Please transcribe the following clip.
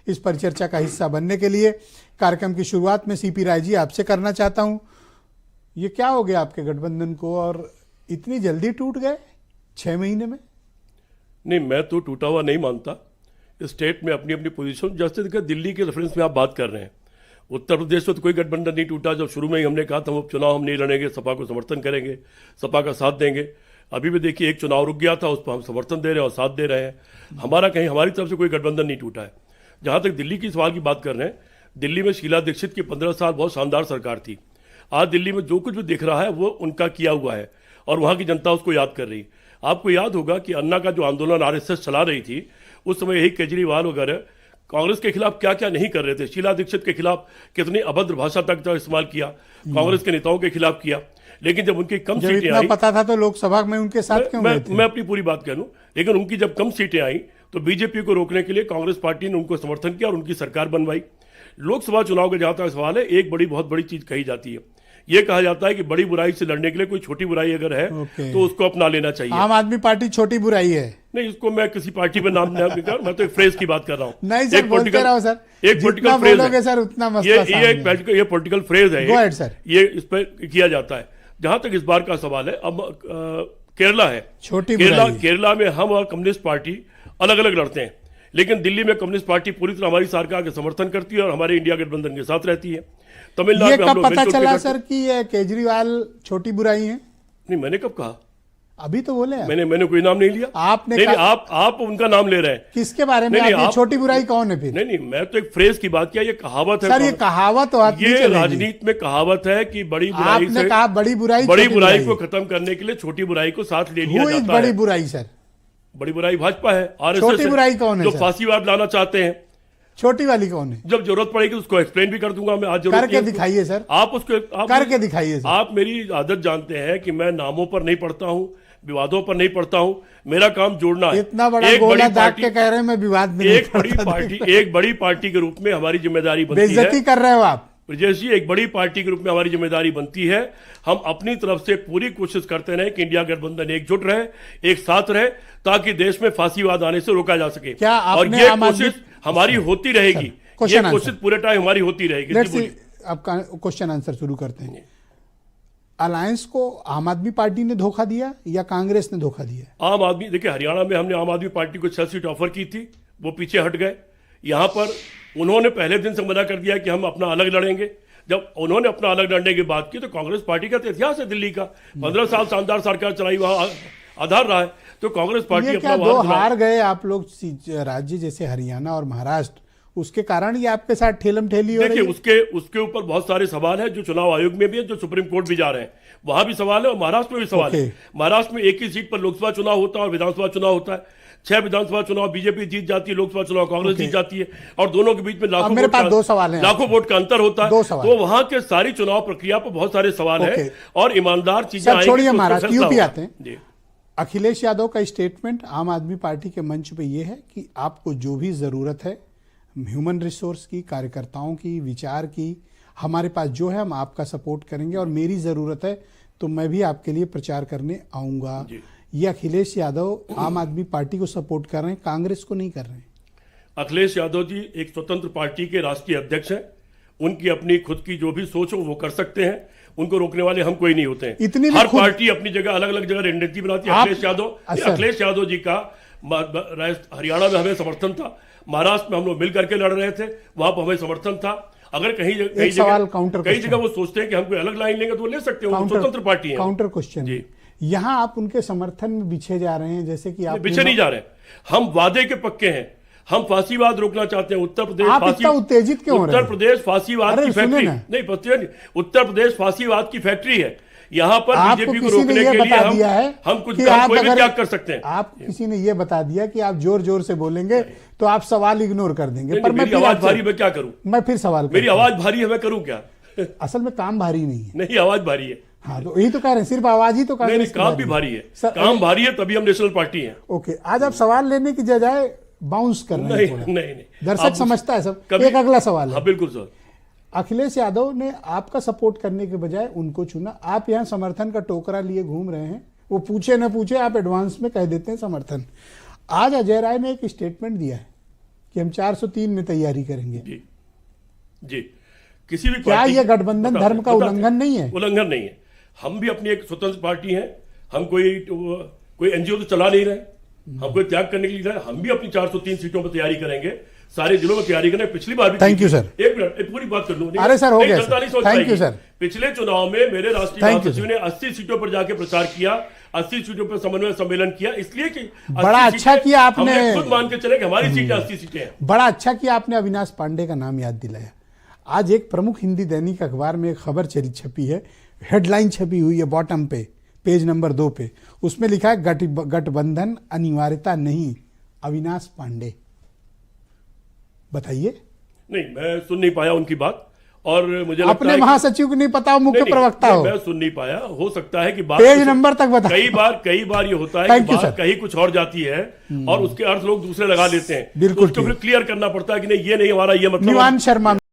इस परिचर्चा का हिस्सा बनने के लिए। कार्यक्रम की शुरुआत में सीपी राय जी आपसे करना चाहता हूं, ये क्या हो गया आपके गठबंधन को और इतनी जल्दी टूट गए 6 महीने में? नहीं, मैं तो टूटा हुआ नहीं मानता। स्टेट में अपनी अपनी पोजीशन, जैसे देखिए दिल्ली के रेफरेंस में आप बात कर रहे हैं, उत्तर प्रदेश में तो कोई गठबंधन नहीं टूटा। जब शुरू में ही हमने कहा था हम चुनाव हम नहीं लड़ेंगे, सपा को समर्थन करेंगे, सपा का साथ देंगे। अभी भी देखिए एक चुनाव रुक गया था, उस पर हम समर्थन दे रहे हैं और साथ दे रहे हैं। हमारी तरफ से कोई गठबंधन नहीं टूटा है। जहां तक दिल्ली की सवाल की बात कर रहे हैं, दिल्ली में शीला दीक्षित की 15 साल बहुत शानदार सरकार थी। आज दिल्ली में जो कुछ भी दिख रहा है वो उनका किया हुआ है और वहां की जनता उसको याद कर रही। आपको याद होगा कि अन्ना का जो आंदोलन आरएसएस चला रही थी, उस समय यही केजरीवाल वगैरह कांग्रेस के खिलाफ क्या क्या नहीं कर रहे थे। शीला दीक्षित के खिलाफ कितनी अभद्र भाषा तक इस्तेमाल किया, कांग्रेस के नेताओं के खिलाफ किया। लेकिन जब उनकी कम सीटें आई, पता था तो लोकसभा में उनके साथ क्यों गए थे? मैं अपनी पूरी बात कह लूं, लेकिन उनकी जब कम सीटें आई तो बीजेपी को रोकने के लिए कांग्रेस पार्टी ने उनको समर्थन किया और उनकी सरकार बनवाई। लोकसभा चुनाव का जहां तक सवाल है, एक बहुत बड़ी चीज कही जाती है, ये कहा जाता है कि बड़ी बुराई से लड़ने के लिए कोई छोटी बुराई अगर है तो उसको अपना लेना चाहिए। आम आदमी पार्टी छोटी बुराई है? नहीं, इसको मैं किसी पार्टी पे नाम नहीं कर, मैं तो एक फ्रेज की बात कर रहा हूँ। नहीं सर, बोलते रहो सर, एक पॉलिटिकल फ्रेज है सर, उतना ये पॉलिटिकल फ्रेज है सर, ये इस पर किया जाता है। जहां तक इस बार का सवाल है, अब केरला है, केरला में हम और कम्युनिस्ट पार्टी अलग अलग लड़ते हैं, लेकिन दिल्ली में कम्युनिस्ट पार्टी पूरी तरह हमारी सरकार का समर्थन करती है और हमारे इंडिया गठबंधन के साथ रहती है। तमिलनाडु में कब पता चला सर कि ये केजरीवाल छोटी बुराई है? नहीं, मैंने कब कहा? अभी तो बोले मैंने कोई नाम नहीं लिया। आपने नहीं, आप उनका नाम ले रहे हैं। किसके बारे में? आप छोटी बुराई कौन है फिर? नहीं, मैं तो एक फ्रेज की बात किया, ये कहावत है सर, ये कहावत ये राजनीति में कहावत है कि बड़ी बुराई से कहा बड़ी बुराई को खत्म करने के लिए छोटी बुराई को साथ ले लिया जाता है। बड़ी बुराई सर, बड़ी बुराई भाजपा है, आरएसएस। छोटी बुराई कौन है जो फांसीवाद लाना चाहते हैं? छोटी वाली कौन है? जब जरूरत पड़ेगी उसको एक्सप्लेन भी कर दूंगा मैं। आज करके दिखाइए सर, आप उसको करके दिखाइए। आप मेरी आदत जानते हैं कि मैं नामों पर नहीं पढ़ता हूं, विवादों पर नहीं पढ़ता हूं, मेरा काम जोड़ना है। इतना बड़ा गोला दाग के कह रहे हैं मैं विवाद में एक बड़ी पार्टी के रूप में हमारी जिम्मेदारी बनती है। बेइज्जती कर रहे हो आप ब्रजेश जी, एक बड़ी पार्टी के रूप में हमारी जिम्मेदारी बनती है। हम अपनी तरफ से पूरी कोशिश करते रहे कि इंडिया गठबंधन एकजुट रहे, एक साथ रहे, ताकि देश में फांसीवाद आने से रोका जा सके। क्या और ये कोशिश हमारी होती रहेगी, ये कोशिश पूरे टाइम हमारी होती रहेगी। अब क्वेश्चन आंसर शुरू करते हैं। अलायंस को आम आदमी पार्टी ने धोखा दिया या कांग्रेस ने धोखा दिया? आम आदमी, देखिए हरियाणा में हमने आम आदमी पार्टी को 6 सीट ऑफर की थी, वो पीछे हट गए। यहां पर उन्होंने पहले दिन से मना कर दिया कि हम अपना अलग लड़ेंगे। जब उन्होंने अपना अलग लड़ने की बात की तो कांग्रेस पार्टी का तो इतिहास है दिल्ली का, 15 साल शानदार सरकार चलाई, वहां आधार रहा है, तो कांग्रेस पार्टी अपना दो हार गए आप लोग राज्य जैसे हरियाणा और महाराष्ट्र, उसके कारण ये आपके साथ ठेलम ठेली हो रही है? उसके ऊपर बहुत सारे सवाल है जो चुनाव आयोग में भी है, जो सुप्रीम कोर्ट भी जा रहे हैं, वहां भी सवाल है और महाराष्ट्र में भी सवाल है। महाराष्ट्र में एक ही सीट पर लोकसभा चुनाव होता है और विधानसभा चुनाव होता है। 6 विधानसभा चुनाव बीजेपी जीत जाती है, लोकसभा चुनाव कांग्रेस जीत जाती है, और दोनों के बीच में लाखों वोट का अंतर होता है। तो वहां के सारी चुनाव प्रक्रिया पर बहुत सारे सवाल है और ईमानदार चीजें छोड़िए, महाराष्ट्र यूपी आते हैं। अखिलेश यादव का स्टेटमेंट आम आदमी पार्टी के मंच पे ये है कि आपको जो भी जरूरत है ह्यूमन रिसोर्स की, कार्यकर्ताओं की, विचार की, हमारे पास जो है हम आपका सपोर्ट करेंगे और मेरी जरूरत है तो मैं भी आपके लिए प्रचार करने आऊंगा। ये अखिलेश यादव आम आदमी पार्टी को सपोर्ट कर रहे हैं, कांग्रेस को नहीं कर रहे हैं। अखिलेश यादव जी एक स्वतंत्र पार्टी के राष्ट्रीय अध्यक्ष हैं, उनकी अपनी खुद की जो भी सोच हो वो कर सकते हैं, उनको रोकने वाले हम कोई नहीं होते हैं। हर पार्टी अपनी जगह अलग अलग जगह रणनीति बनाती है। अखिलेश यादव जी का हरियाणा में हमें समर्थन था, महाराष्ट्र में हम लोग मिल करके लड़ रहे थे, वहां पर हमें समर्थन था। अगर कई जगह वो सोचते हैं कि हम कोई अलग लाइन लेंगे तो वो ले सकते हैं, स्वतंत्र पार्टी है। काउंटर क्वेश्चन जी, यहाँ आप उनके समर्थन में बिछे जा रहे हैं, जैसे कि आप बिछे नहीं जा रहे, हम वादे के पक्के हैं, हम फांसीवाद रोकना चाहते हैं। उत्तर प्रदेश उत्तेजित क्यों हो रहे हैं? उत्तर प्रदेश फांसीवाद की फैक्ट्री नहीं, उत्तर प्रदेश फांसीवाद की फैक्ट्री है। यहाँ पर बीजेपी को रोकने के लिए हम कुछ कोई भी त्याग कर सकते हैं। आप किसी ने ये बता दिया कि आप जोर जोर से बोलेंगे तो आप सवाल इग्नोर कर देंगे। पर मेरी आवाज भारी, मैं क्या करूं? मैं फिर सवाल, मेरी आवाज भारी है, मैं करूं क्या? असल में काम भारी नहीं है। नहीं, आवाज भारी है। हाँ, तो यही तो कह रहे हैं, सिर्फ आवाज ही तो नहीं, काम भी भारी है। काम भारी है तभी हम नेशनल पार्टी है। ओके, आज आप सवाल लेने की बजाय बाउंस कर रहे हैं। नहीं, दर्शक समझता है सब। एक अगला सवाल है। बिल्कुल सर। अखिलेश यादव ने आपका सपोर्ट करने के बजाय उनको चुना, आप यहाँ समर्थन का टोकरा लिए घूम रहे हैं, वो पूछे न पूछे आप एडवांस में कह देते हैं समर्थन। आज अजय राय ने एक स्टेटमेंट दिया है कि हम 403 में तैयारी करेंगे। जी जी, किसी भी क्या पार्टी ये गठबंधन धर्म का उल्लंघन नहीं है? उल्लंघन नहीं है। हम भी अपनी एक स्वतंत्र पार्टी है, हम कोई एनजीओ तो चला नहीं रहे, हम कोई त्याग करने के लिए रहे। हम भी अपनी 403 सीटों पर तैयारी करेंगे, सारे जिलों में तैयारी करें। पिछली बार भी थैंक यू सर, एक मिनट, एक पूरी बात कर लूं। अरे सर हो गया, थैंक यू सर। पिछले चुनाव में मेरे राष्ट्रीय महासचिव ने 80 सीटों पर जाके प्रचार किया, 80 सीटों पर समन्वय सम्मेलन किया, इसलिए कि बड़ा अच्छा किया आपने, खुद मान के चले कि हमारी सीटें 80 सीटें हैं। बड़ा अच्छा किया आपने अविनाश पांडे का नाम याद दिलाया। आज एक प्रमुख हिंदी दैनिक अखबार में एक खबर छपी है, हेडलाइन छपी हुई है बॉटम पे, पेज नंबर 2 पे, उसमें लिखा है गठबंधन अनिवार्यता नहीं, अविनाश पांडे। बताइए। नहीं, मैं सुन नहीं पाया उनकी बात, और मुझे अपने महासचिव को नहीं पता, मुख्य प्रवक्ता हो। मैं सुन नहीं पाया, हो सकता है कि बात पेज नंबर तक बता। कई बार ये होता है कि बात कहीं कुछ और जाती है और उसके अर्थ लोग दूसरे लगा लेते हैं, बिल्कुल, तो उसको फिर क्लियर करना पड़ता है कि नहीं, ये नहीं हमारा ये मतलब। निवान शर्मा